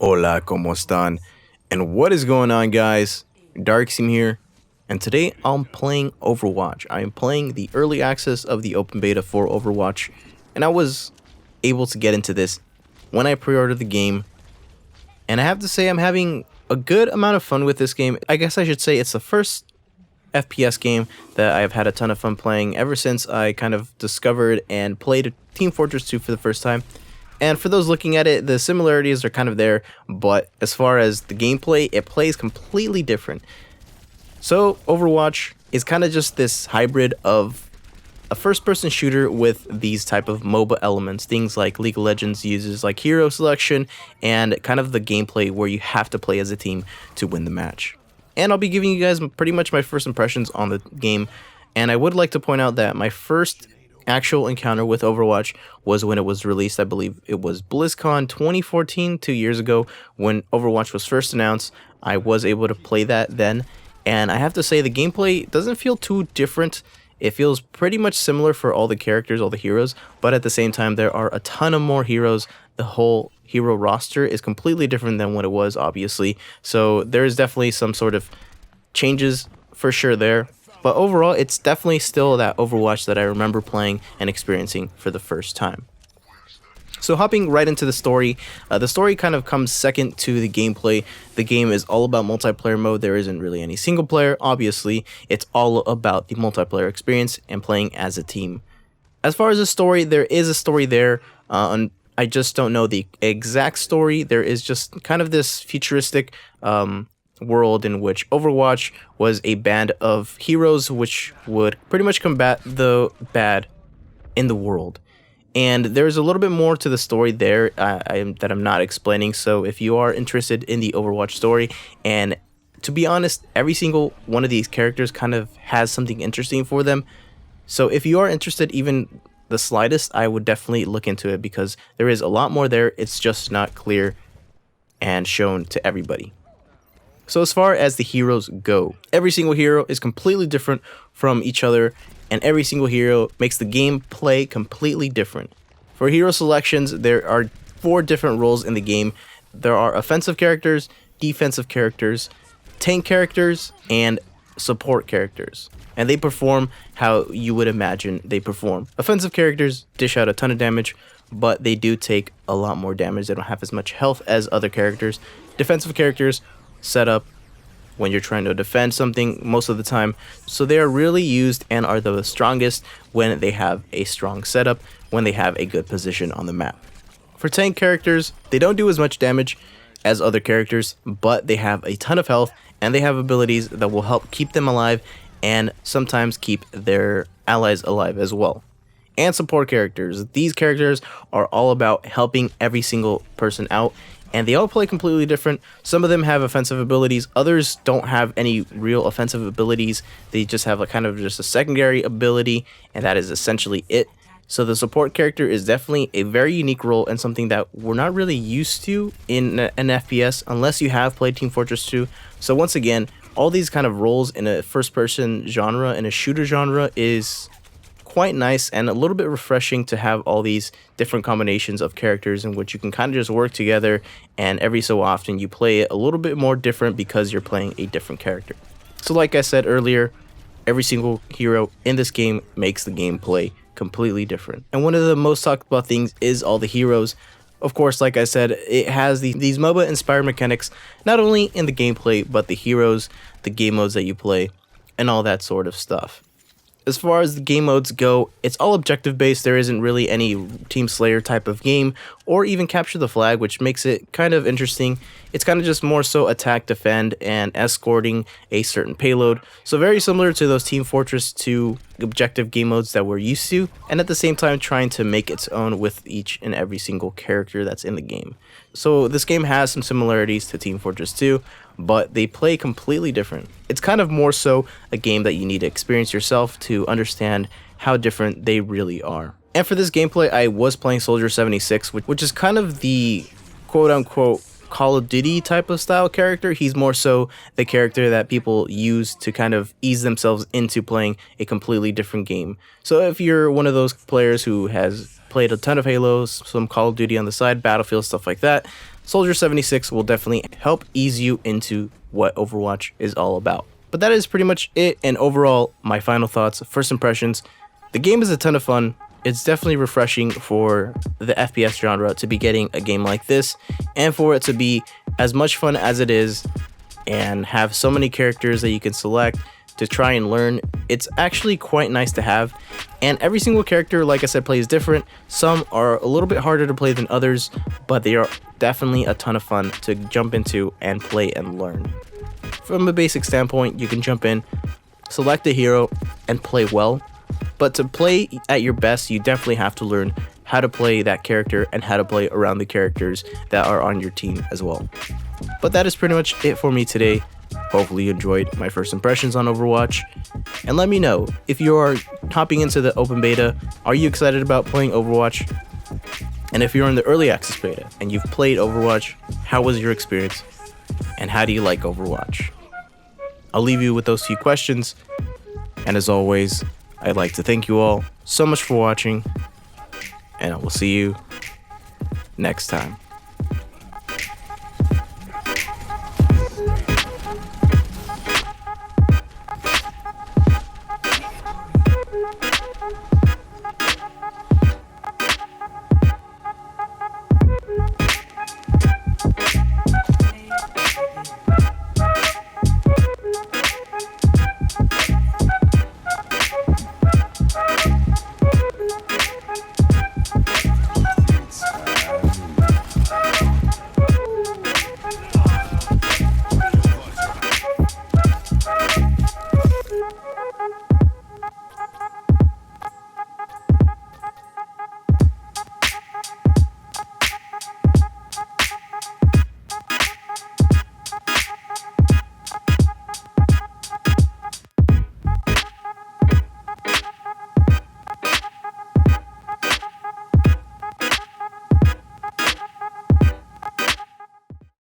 Hola, ¿cómo están? And what is going on, guys? Darkseam here, and today I'm playing Overwatch. I'm playing the early access of the open beta for Overwatch, and I was able to get into this when I pre-ordered the game, and I have to say I'm having a good amount of fun with this game. I guess I should say it's the first FPS game that I've had a ton of fun playing ever since I kind of discovered and played Team Fortress 2 for the first time. And for those looking at it, the similarities are kind of there, but as far as the gameplay, it plays completely different. So Overwatch is kind of just this hybrid of a first-person shooter with these type of MOBA elements, things like League of Legends uses like hero selection and kind of the gameplay where you have to play as a team to win the match. And I'll be giving you guys pretty much my first impressions on the game, and I would like to point out that my first actual encounter with Overwatch was when it was released. I believe it was BlizzCon 2014, 2 years ago, when Overwatch was first announced. I was able to play that then, and I have to say the gameplay doesn't feel too different. It feels pretty much similar for all the characters, all the heroes, but at the same time there are a ton of more heroes. The whole hero roster is completely different than what it was, obviously, so there's definitely some sort of changes for sure there. But overall, it's definitely still that Overwatch that I remember playing and experiencing for the first time. So hopping right into the story kind of comes second to the gameplay. The game is all about multiplayer mode. There isn't really any single player, obviously. It's all about the multiplayer experience and playing as a team. As far as the story, there is a story there. I just don't know the exact story. There is just kind of this futuristic world in which Overwatch was a band of heroes which would pretty much combat the bad in the world. And there's a little bit more to the story there that I'm not explaining. So if you are interested in the Overwatch story, and to be honest, every single one of these characters kind of has something interesting for them. So if you are interested even the slightest, I would definitely look into it because there is a lot more there. It's just not clear and shown to everybody. So as far as the heroes go, every single hero is completely different from each other, and every single hero makes the game play completely different. For hero selections, there are 4 different roles in the game. There are offensive characters, defensive characters, tank characters, and support characters. And they perform how you would imagine they perform. Offensive characters dish out a ton of damage, but they do take a lot more damage. They don't have as much health as other characters. Defensive characters set up when you're trying to defend something most of the time, so they are really used and are the strongest when they have a strong setup, when they have a good position on the map. For tank characters, they don't do as much damage as other characters, but they have a ton of health and they have abilities that will help keep them alive and sometimes keep their allies alive as well. And support characters, these characters are all about helping every single person out, and they all play completely different. Some of them have offensive abilities, others don't have any real offensive abilities. They just have a kind of just a secondary ability, and that is essentially it. So the support character is definitely a very unique role and something that we're not really used to in an FPS unless you have played Team Fortress 2. So once again, all these kind of roles in a first-person genre, in a shooter genre, is quite nice and a little bit refreshing to have all these different combinations of characters in which you can kind of just work together, and every so often you play it a little bit more different because you're playing a different character. So like I said earlier, every single hero in this game makes the gameplay completely different. And one of the most talked about things is all the heroes. Of course, like I said, it has these MOBA inspired mechanics, not only in the gameplay, but the heroes, the game modes that you play, and all that sort of stuff. As far as the game modes go, it's all objective based. There isn't really any Team Slayer type of game or even capture the flag, which makes it kind of interesting. It's kind of just more so attack, defend, and escorting a certain payload. So very similar to those Team Fortress 2 objective game modes that we're used to, and at the same time trying to make its own with each and every single character that's in the game. So this game has some similarities to Team Fortress 2, but they play completely different. It's kind of more so a game that you need to experience yourself to understand how different they really are. And for this gameplay, I was playing Soldier 76, which is kind of the quote-unquote Call of Duty type of style character. He's more so the character that people use to kind of ease themselves into playing a completely different game. So if you're one of those players who has played a ton of Halos, some Call of Duty on the side, Battlefield, stuff like that, Soldier 76 will definitely help ease you into what Overwatch is all about. But that is pretty much it, and overall, my final thoughts, first impressions. The game is a ton of fun. It's definitely refreshing for the FPS genre to be getting a game like this, and for it to be as much fun as it is, and have so many characters that you can select to try and learn. It's actually quite nice to have, and every single character, like I said, plays different. Some are a little bit harder to play than others, but they are definitely a ton of fun to jump into and play and learn. From a basic standpoint, you can jump in, select a hero, and play well, but to play at your best, you definitely have to learn how to play that character and how to play around the characters that are on your team as well. But that is pretty much it for me today. Hopefully you enjoyed my first impressions on Overwatch, and let me know if you are hopping into the open beta, are you excited about playing Overwatch? And if you're in the early access beta and you've played Overwatch, how was your experience? And how do you like Overwatch? I'll leave you with those few questions, and as always, I'd like to thank you all so much for watching, and I will see you next time.